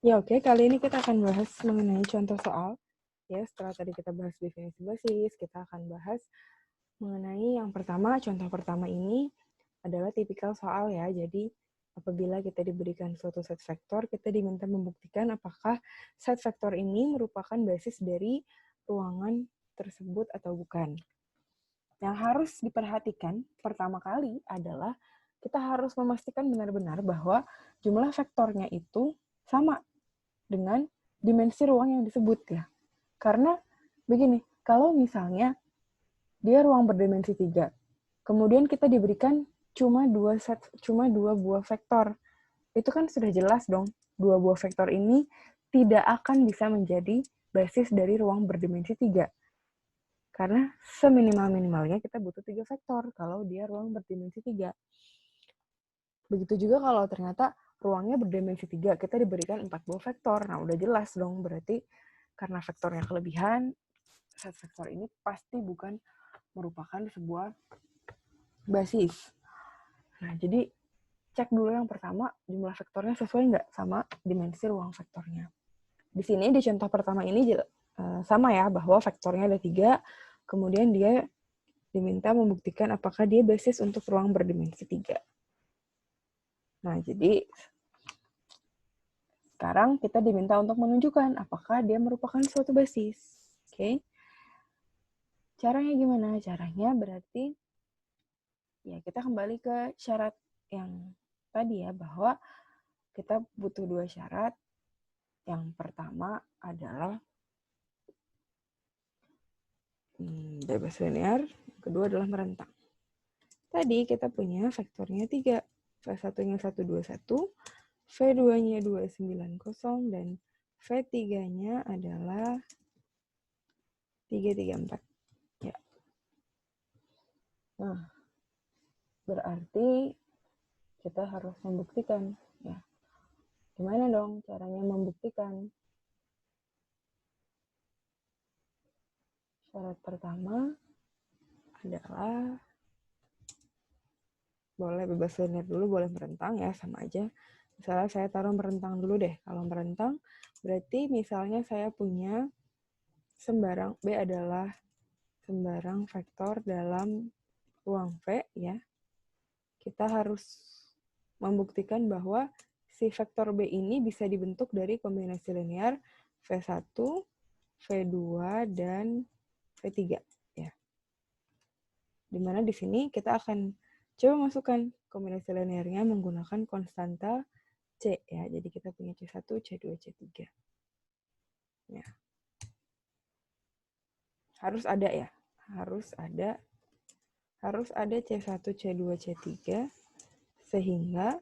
Ya oke, kali ini kita akan bahas mengenai contoh soal. Ya, setelah tadi kita bahas definisi basis, kita akan bahas mengenai yang pertama, contoh pertama ini adalah tipikal soal ya. Jadi, apabila kita diberikan suatu set vektor, kita diminta membuktikan apakah set vektor ini merupakan basis dari ruangan tersebut atau bukan. Yang harus diperhatikan pertama kali adalah kita harus memastikan benar-benar bahwa jumlah vektornya itu sama dengan dimensi ruang yang disebut ya. Karena begini, kalau misalnya dia ruang berdimensi 3, kemudian kita diberikan cuma dua buah vektor, itu kan sudah jelas dong, dua buah vektor ini tidak akan bisa menjadi basis dari ruang berdimensi 3. Karena seminimal-minimalnya kita butuh 3 vektor kalau dia ruang berdimensi 3. Begitu juga kalau ternyata ruangnya berdimensi 3, kita diberikan 4 buah vektor. Nah, udah jelas dong, berarti karena vektornya kelebihan, set vektor ini pasti bukan merupakan sebuah basis. Nah, jadi cek dulu yang pertama, jumlah vektornya sesuai nggak sama dimensi ruang vektornya. Di sini, di contoh pertama ini sama ya, bahwa vektornya ada 3, kemudian dia diminta membuktikan apakah dia basis untuk ruang berdimensi 3. Nah, jadi sekarang kita diminta untuk menunjukkan apakah dia merupakan suatu basis. Oke. Caranya gimana? Caranya berarti ya kita kembali ke syarat yang tadi ya, bahwa kita butuh 2 syarat. Yang pertama adalah bebas linear, yang kedua adalah merentang. Tadi kita punya vektornya 3. V1-nya 121, V2-nya 290, dan V3-nya adalah 334. Ya. Nah, berarti kita harus membuktikan. Ya. Gimana dong caranya membuktikan? Syarat pertama adalah boleh bebas linear dulu, boleh merentang ya, sama aja. Misalnya saya taruh merentang dulu deh. Kalau merentang, berarti misalnya saya punya sembarang B adalah sembarang vektor dalam ruang V ya. Kita harus membuktikan bahwa si vektor B ini bisa dibentuk dari kombinasi linear V1, V2, dan V3 ya. Dimana di sini kita akan coba masukkan kombinasi linearnya menggunakan konstanta C ya. Jadi kita punya C1, C2, C3. Ya. Harus ada ya. Harus ada C1, C2, C3 sehingga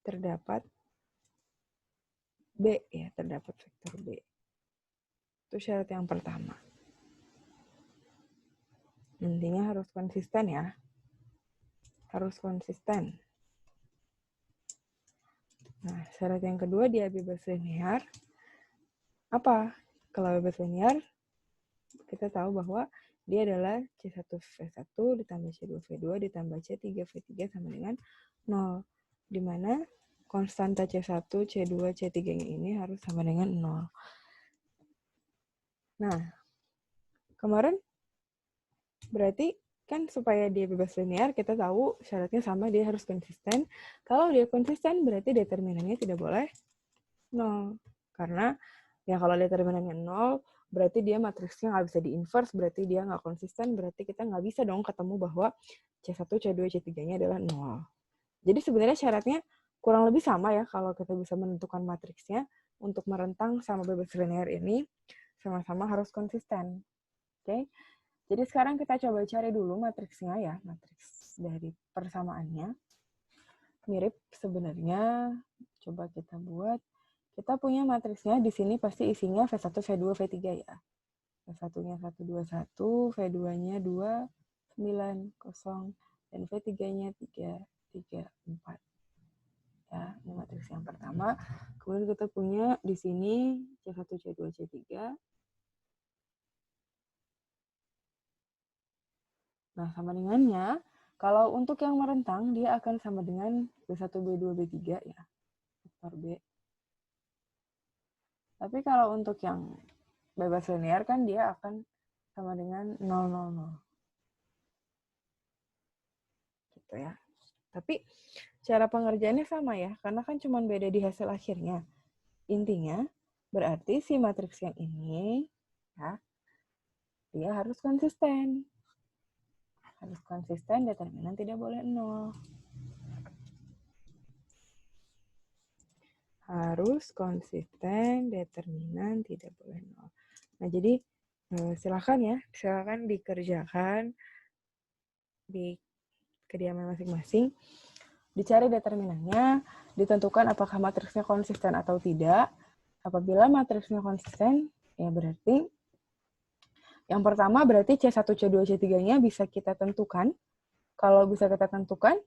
terdapat B ya, terdapat vektor B. Itu syarat yang pertama. Intinya harus konsisten ya. Harus konsisten. Nah, syarat yang kedua dia bebas linear. Apa? Kalau bebas linear, kita tahu bahwa dia adalah C1V1 ditambah C2V2 ditambah C3V3 sama dengan 0. Di mana konstanta C1, C2, C3-nya ini harus sama dengan 0. Nah, kemarin berarti kan supaya dia bebas linear, kita tahu syaratnya sama, dia harus konsisten. Kalau dia konsisten, berarti determinannya tidak boleh 0. Karena ya kalau determinannya 0, berarti dia matriksnya nggak bisa di-inverse, berarti dia nggak konsisten, berarti kita nggak bisa dong ketemu bahwa C1, C2, C3-nya adalah 0. Jadi sebenarnya syaratnya kurang lebih sama ya kalau kita bisa menentukan matriksnya. Untuk merentang sama bebas linear ini sama-sama harus konsisten. Oke? Jadi sekarang kita coba cari dulu matriksnya ya, matriks dari persamaannya. Mirip sebenarnya, coba kita buat. Kita punya matriksnya, di sini pasti isinya V1, V2, V3 ya. V1-nya 121, V2-nya 290, dan V3-nya 334. Ya, ini matriks yang pertama. Kemudian kita punya di sini C1, C2, C3. Nah, sama dengannya, kalau untuk yang merentang, dia akan sama dengan B1, B2, B3 ya, vektor B. Tapi kalau untuk yang bebas linear kan dia akan sama dengan 0, 0, 0. Gitu ya. Tapi cara pengerjaannya sama ya, karena kan cuma beda di hasil akhirnya. Intinya, berarti si matriks yang ini, ya, dia harus konsisten. Harus konsisten, determinan tidak boleh 0. Harus konsisten, determinan tidak boleh 0. Nah, jadi silakan dikerjakan di kediaman masing-masing. Dicari determinannya, ditentukan apakah matriksnya konsisten atau tidak. Apabila matriksnya konsisten, ya berarti yang pertama berarti C1, C2, C3-nya bisa kita tentukan. Kalau bisa kita tentukan,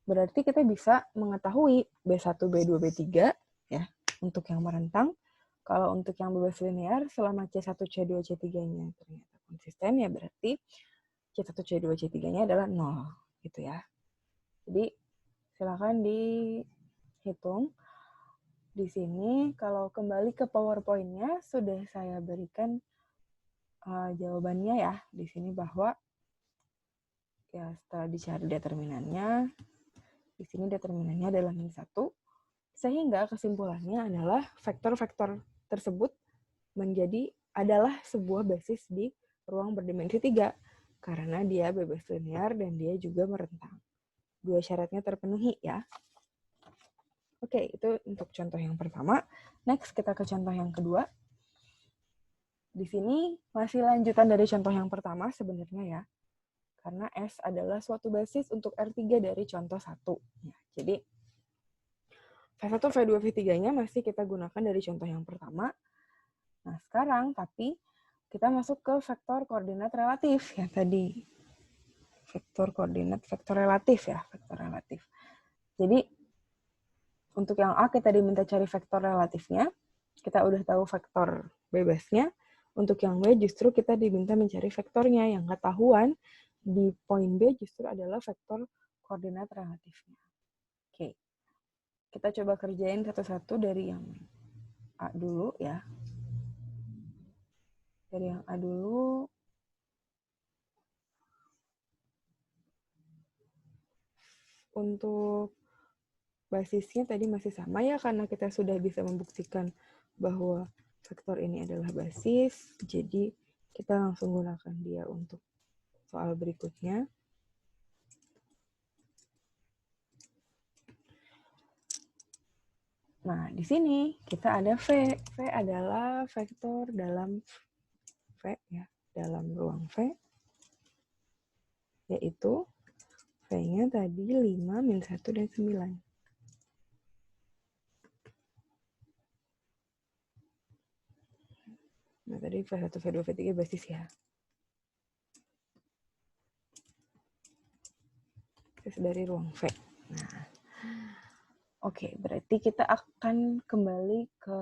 berarti kita bisa mengetahui B1, B2, B3 ya untuk yang merentang. Kalau untuk yang bebas linear, selama C1, C2, C3-nya ternyata konsisten, ya berarti C1, C2, C3-nya adalah 0. Gitu ya. Jadi, silakan dihitung. Di sini, kalau kembali ke PowerPoint-nya, sudah saya berikan jawabannya ya. Di sini bahwa, ya setelah dicari determinannya, di sini determinannya adalah min 1, sehingga kesimpulannya adalah vektor-vektor tersebut adalah sebuah basis di ruang berdimensi 3, karena dia bebas linear dan dia juga merentang. Dua syaratnya terpenuhi ya. Oke, itu untuk contoh yang pertama. Next, kita ke contoh yang kedua. Di sini masih lanjutan dari contoh yang pertama sebenarnya ya. Karena S adalah suatu basis untuk R3 dari contoh 1. Ya, jadi, V1, V2, V3-nya masih kita gunakan dari contoh yang pertama. Nah, sekarang tapi kita masuk ke vektor koordinat relatif yang tadi. Vektor koordinat, vektor relatif ya, vektor relatif. Jadi, untuk yang A kita diminta cari vektor relatifnya. Kita udah tahu vektor bebasnya. Untuk yang B justru kita diminta mencari vektornya. Yang ketahuan di poin B justru adalah vektor koordinat relatifnya. Oke. Kita coba kerjain satu-satu dari yang A dulu ya. Dari yang A dulu. Untuk basisnya tadi masih sama ya, karena kita sudah bisa membuktikan bahwa vektor ini adalah basis. Jadi kita langsung gunakan dia untuk soal berikutnya. Nah, di sini kita ada V. V adalah vektor dalam V ya, dalam ruang V, yaitu V-nya tadi 5, min 1, dan 9. Nah, tadi V1, V2, V3 basis ya. Basis dari ruang V. Nah, oke, berarti kita akan kembali ke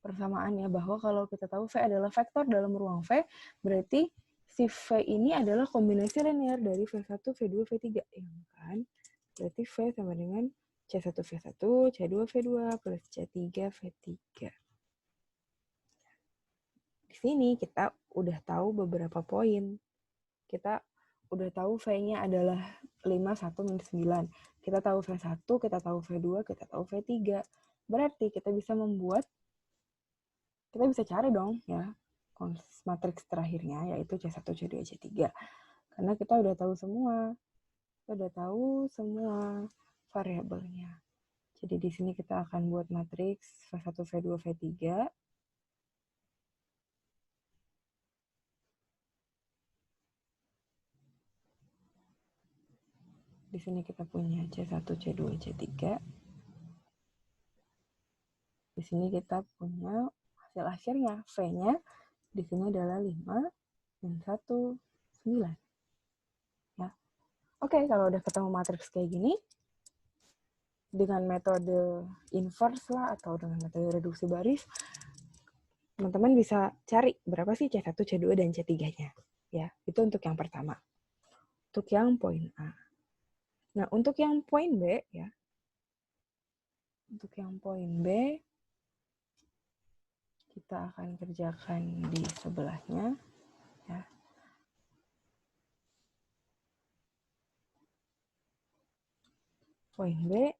persamaannya, bahwa kalau kita tahu V adalah vektor dalam ruang V, berarti si V ini adalah kombinasi linear dari V1, V2, V3. Ya kan? Berarti V sama dengan C1, V1, C2, V2, plus C3, V3. Di sini kita udah tahu beberapa poin. Kita udah tahu V-nya adalah 5, 1, min 9. Kita tahu V1, kita tahu V2, kita tahu V3. Berarti kita bisa cari dong ya matriks terakhirnya, yaitu C1, C2, C3. Karena kita udah tahu semua. Kita udah tahu semua variabelnya. Jadi di sini kita akan buat matriks V1, V2, V3. Di sini kita punya C1, C2, C3. Di sini kita punya hasil akhirnya. V-nya di sini adalah 5, min 1, 9. Ya. Oke, kalau udah ketemu matriks kayak gini, dengan metode inverse lah, atau dengan metode reduksi baris, teman-teman bisa cari berapa sih C1, C2, dan C3-nya. Ya, itu untuk yang pertama. Untuk yang poin A. Nah, untuk yang poin B, ya. Untuk yang poin B, kita akan kerjakan di sebelahnya. Ya. Poin B,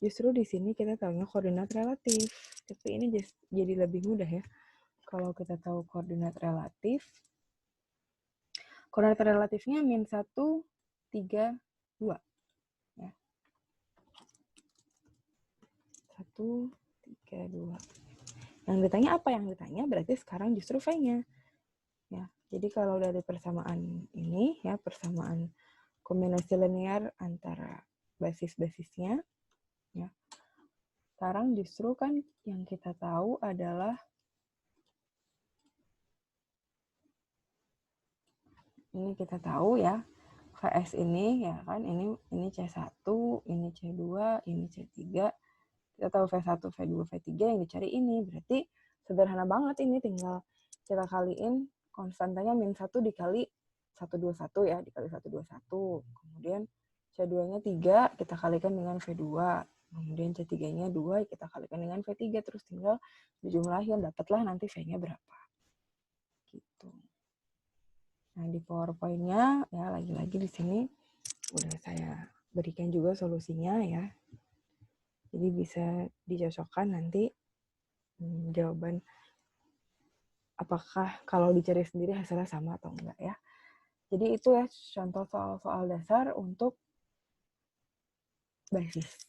justru di sini kita tahunya koordinat relatif. Tapi ini jadi lebih mudah ya. Kalau kita tahu koordinat relatifnya min 1, 3, 2. Ya. 1, 3, 2. Yang ditanya apa? Yang ditanya berarti sekarang justru V-nya. Ya. Jadi kalau dari persamaan ini, ya persamaan kombinasi linear antara basis-basisnya, ya. Sekarang justru kan yang kita tahu adalah ini kita tahu ya, VS ini ya kan, ini C1, ini C2, ini C3. Kita tahu V1, V2, V3 yang dicari ini. Berarti sederhana banget ini, tinggal kita kaliin konstantanya min 1 dikali 121 ya, dikali 121. Kemudian C2-nya 3, kita kalikan dengan V2. Kemudian C3-nya 2, kita kalikan dengan V3. Terus tinggal dijumlahin, dapatlah nanti V-nya berapa. Gitu. Nah, di PowerPoint-nya, ya lagi-lagi di sini udah saya berikan juga solusinya ya. Jadi bisa dicocokkan nanti jawaban apakah kalau dicari sendiri hasilnya sama atau enggak ya. Jadi itu ya contoh soal-soal dasar untuk basis.